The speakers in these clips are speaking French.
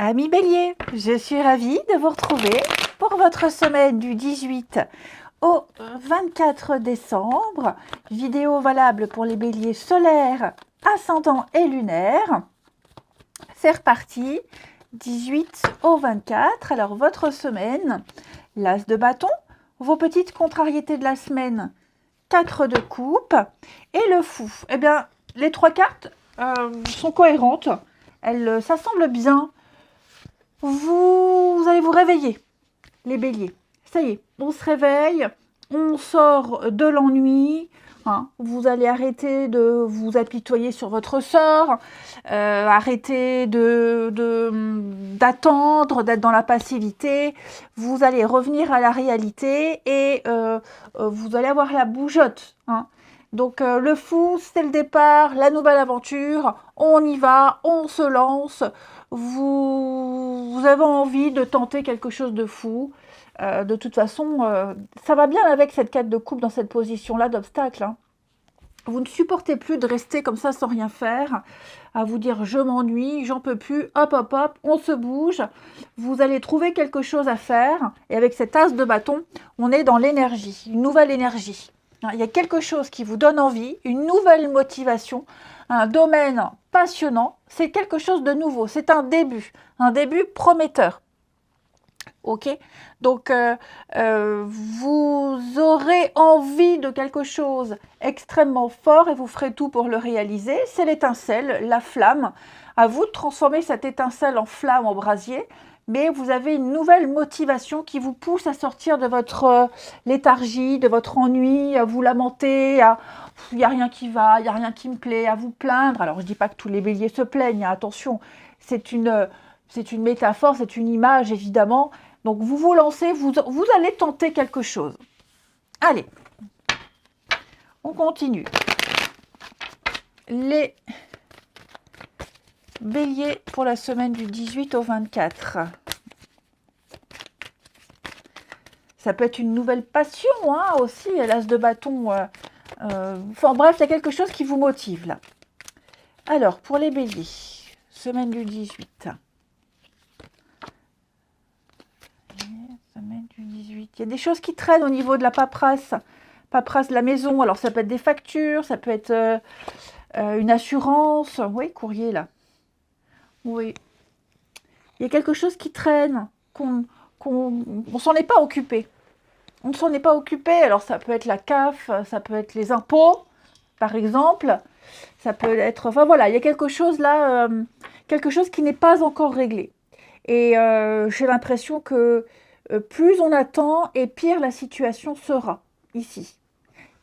Amis Bélier, je suis ravie de vous retrouver pour votre semaine du 18 au 24 décembre. Vidéo valable pour les Béliers solaires, ascendant et lunaire. C'est reparti, 18 au 24. Alors votre semaine, l'as de bâton, vos petites contrariétés de la semaine, 4 de coupe et le fou. Eh bien, les trois cartes sont cohérentes, ça semble bien. Vous allez vous réveiller, les béliers. Ça y est, on se réveille, on sort de l'ennui. Vous allez arrêter de vous apitoyer sur votre sort, arrêter d'attendre, d'être dans la passivité. Vous allez revenir à la réalité et vous allez avoir la bougeotte. Donc le fou, c'est le départ, la nouvelle aventure, on y va, on se lance, vous avez envie de tenter quelque chose de fou. De toute façon, ça va bien avec cette carte de coupe dans cette position-là d'obstacle. Vous ne supportez plus de rester comme ça sans rien faire, à vous dire je m'ennuie, j'en peux plus, hop hop hop, on se bouge. Vous allez trouver quelque chose à faire et avec cet as de bâton, on est dans l'énergie, une nouvelle énergie. Il y a quelque chose qui vous donne envie, une nouvelle motivation, un domaine passionnant, c'est quelque chose de nouveau, c'est un début prometteur. Ok, donc vous aurez envie de quelque chose extrêmement fort et vous ferez tout pour le réaliser. C'est l'étincelle, la flamme. À vous de transformer cette étincelle en flamme, en brasier. Mais vous avez une nouvelle motivation qui vous pousse à sortir de votre léthargie, de votre ennui, à vous lamenter, il n'y a rien qui va, il n'y a rien qui me plaît, à vous plaindre. Alors je ne dis pas que tous les béliers se plaignent, attention, c'est une métaphore, c'est une image évidemment. Donc vous vous lancez, vous allez tenter quelque chose. Allez, on continue. Les béliers pour la semaine du 18 au 24. Ça peut être une nouvelle passion aussi, l'as de bâton. Enfin bref, il y a quelque chose qui vous motive là. Alors, pour les béliers, semaine du 18. Semaine du 18. Il y a des choses qui traînent au niveau de la paperasse de la maison. Alors, ça peut être des factures, ça peut être une assurance. Oui, courrier là. Oui. Il y a quelque chose qui traîne, on s'en est pas occupé. On ne s'en est pas occupé. Alors, ça peut être la CAF, ça peut être les impôts, par exemple. Ça peut être... Enfin, voilà, il y a quelque chose là, quelque chose qui n'est pas encore réglé. Et j'ai l'impression que plus on attend et pire la situation sera ici.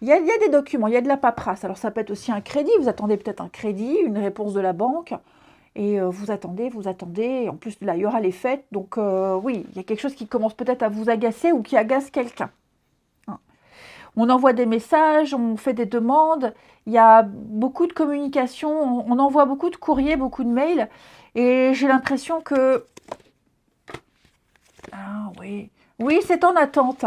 Il y a des documents, il y a de la paperasse. Alors, ça peut être aussi un crédit. Vous attendez peut-être un crédit, une réponse de la banque. Et vous attendez. En plus, là, il y aura les fêtes. Donc, oui, il y a quelque chose qui commence peut-être à vous agacer ou qui agace quelqu'un. On envoie des messages, on fait des demandes. Il y a beaucoup de communication. On envoie beaucoup de courriers, beaucoup de mails. Et j'ai l'impression que... Ah oui, oui, c'est en attente.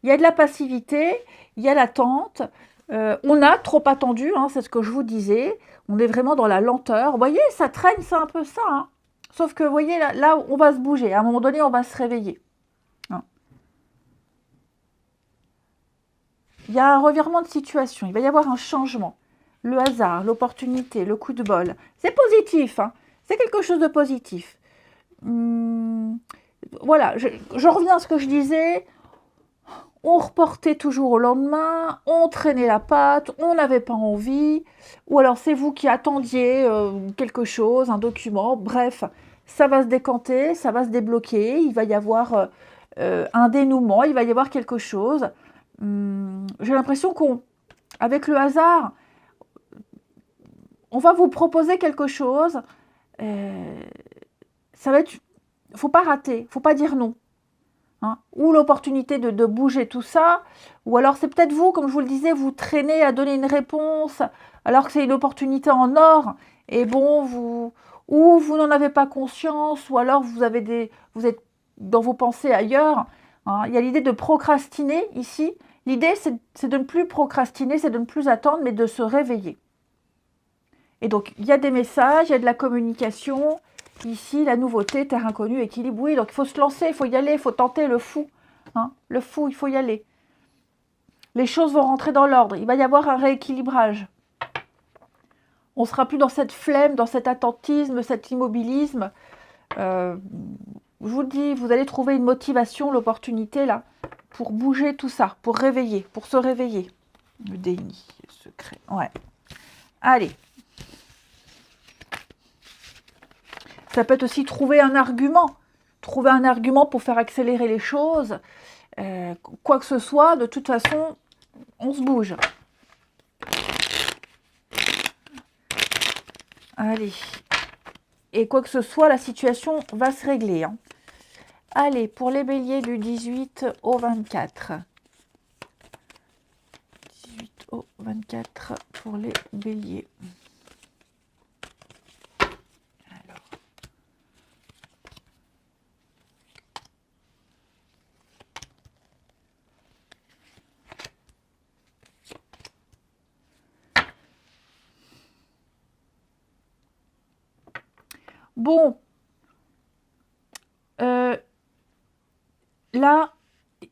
Il y a de la passivité, il y a l'attente. On a trop attendu, c'est ce que je vous disais. On est vraiment dans la lenteur. Vous voyez, ça traîne, c'est un peu ça. Sauf que, vous voyez, là, on va se bouger. À un moment donné, on va se réveiller. Il y a un revirement de situation. Il va y avoir un changement. Le hasard, l'opportunité, le coup de bol. C'est positif. C'est quelque chose de positif. Voilà, je reviens à ce que je disais. On reportait toujours au lendemain, on traînait la patte, on n'avait pas envie, ou alors c'est vous qui attendiez quelque chose, un document, bref, ça va se décanter, ça va se débloquer, il va y avoir un dénouement, il va y avoir quelque chose. J'ai l'impression qu'avec le hasard, on va vous proposer quelque chose, ça va être, faut pas rater, faut pas dire non. Ou l'opportunité de bouger tout ça, ou alors c'est peut-être vous, comme je vous le disais, vous traînez à donner une réponse, alors que c'est une opportunité en or, et bon, ou vous n'en avez pas conscience, ou alors vous êtes dans vos pensées ailleurs. Il y a l'idée de procrastiner ici. L'idée, c'est de ne plus procrastiner, c'est de ne plus attendre, mais de se réveiller. Et donc, il y a des messages, il y a de la communication, Ici, la nouveauté, terre inconnue, équilibre. Oui, donc il faut se lancer, il faut y aller, il faut tenter le fou. Hein, le fou, il faut y aller. Les choses vont rentrer dans l'ordre. Il va y avoir un rééquilibrage. On ne sera plus dans cette flemme, dans cet attentisme, cet immobilisme. Je vous le dis, vous allez trouver une motivation, l'opportunité là, pour bouger tout ça, pour réveiller, pour se réveiller. Le déni secret. Ouais. Allez. Ça peut être aussi trouver un argument. Trouver un argument pour faire accélérer les choses. Quoi que ce soit, de toute façon, on se bouge. Allez. Et quoi que ce soit, la situation va se régler. Hein. Allez, pour les béliers du 18 au 24. 18 au 24 pour les béliers. Alors. Bon. Là,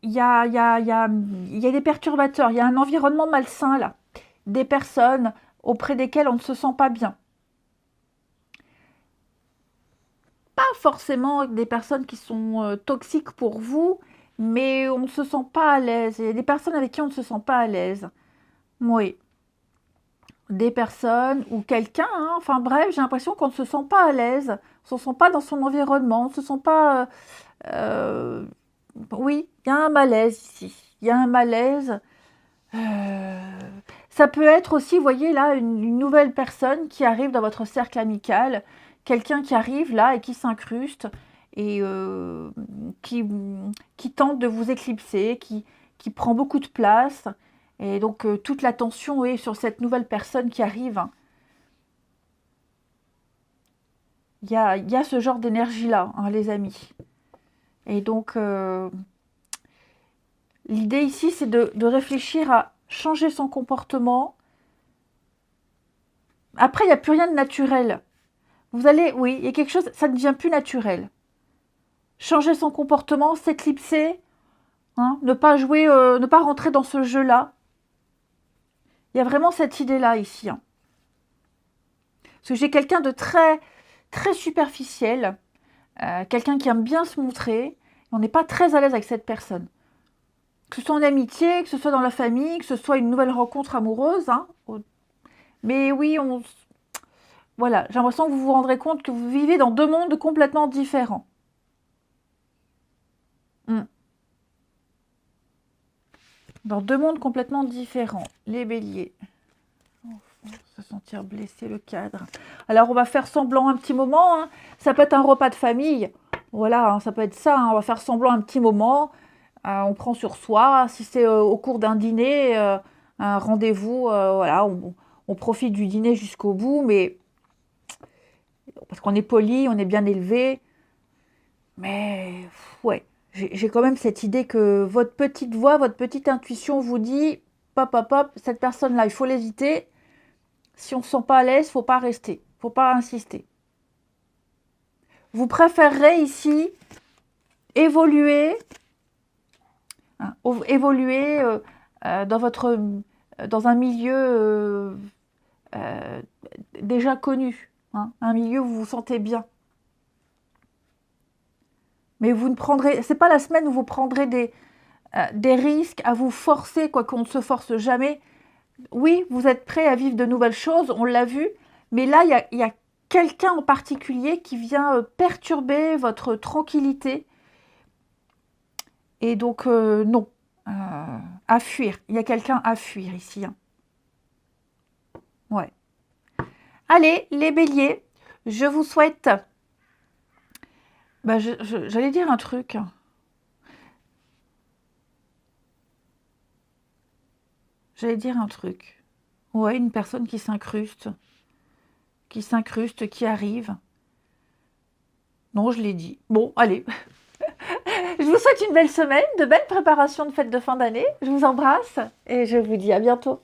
il y a des perturbateurs, il y a un environnement malsain là, des personnes auprès desquelles on ne se sent pas bien. Pas forcément des personnes qui sont toxiques pour vous, mais on ne se sent pas à l'aise. Il y a des personnes avec qui on ne se sent pas à l'aise. Oui. Des personnes ou quelqu'un, hein, enfin bref, j'ai l'impression qu'on ne se sent pas à l'aise, on ne se sent pas dans son environnement, on ne se sent pas... oui, il y a un malaise ici. Il y a un malaise. Ça peut être aussi, vous voyez là, une nouvelle personne qui arrive dans votre cercle amical. Quelqu'un qui arrive là et qui s'incruste et qui tente de vous éclipser, qui prend beaucoup de place. Et donc, toute l'attention est sur cette nouvelle personne qui arrive. Hein. Il y a ce genre d'énergie-là, hein, les amis. Et donc, l'idée ici, c'est de réfléchir à changer son comportement. Après, il n'y a plus rien de naturel. Vous allez, oui, il y a quelque chose, ça ne devient plus naturel. Changer son comportement, s'éclipser, hein, ne pas jouer, ne pas rentrer dans ce jeu-là. Il y a vraiment cette idée-là ici. Hein. Parce que j'ai quelqu'un de très, très superficiel, quelqu'un qui aime bien se montrer. On n'est pas très à l'aise avec cette personne. Que ce soit en amitié, que ce soit dans la famille, que ce soit une nouvelle rencontre amoureuse. Hein. Mais oui, voilà, j'ai l'impression que vous vous rendrez compte que vous vivez dans deux mondes complètement différents. Dans deux mondes complètement différents. Les béliers. Se sentir blessé, le cadre. Alors, on va faire semblant un petit moment. Hein. Ça peut être un repas de famille. Voilà, hein, ça peut être ça. Hein. On va faire semblant un petit moment. On prend sur soi. Si c'est au cours d'un dîner, un rendez-vous, voilà, on profite du dîner jusqu'au bout. Mais parce qu'on est poli, on est bien élevé. Mais, ouais. J'ai quand même cette idée que votre petite voix, votre petite intuition vous dit pop, pop, pop, cette personne-là, il faut l'éviter. Si on ne se sent pas à l'aise, il ne faut pas rester. Il ne faut pas insister. Vous préférerez ici évoluer, hein, évoluer dans un milieu déjà connu. Hein, un milieu où vous vous sentez bien. Mais vous ne prendrez, c'est pas la semaine où vous prendrez des risques à vous forcer, quoi qu'on ne se force jamais. Oui, vous êtes prêt à vivre de nouvelles choses, on l'a vu, mais là, il y a quelqu'un en particulier qui vient perturber votre tranquillité. Et donc, non, à fuir. Il y a quelqu'un à fuir ici. Hein. Ouais. Allez, les béliers, je vous souhaite... Bah, j'allais dire un truc. J'allais dire un truc. Ouais, une personne qui s'incruste, qui arrive. Non, je l'ai dit. Bon, allez. Je vous souhaite une belle semaine, de belles préparations de fête de fin d'année. Je vous embrasse et je vous dis à bientôt.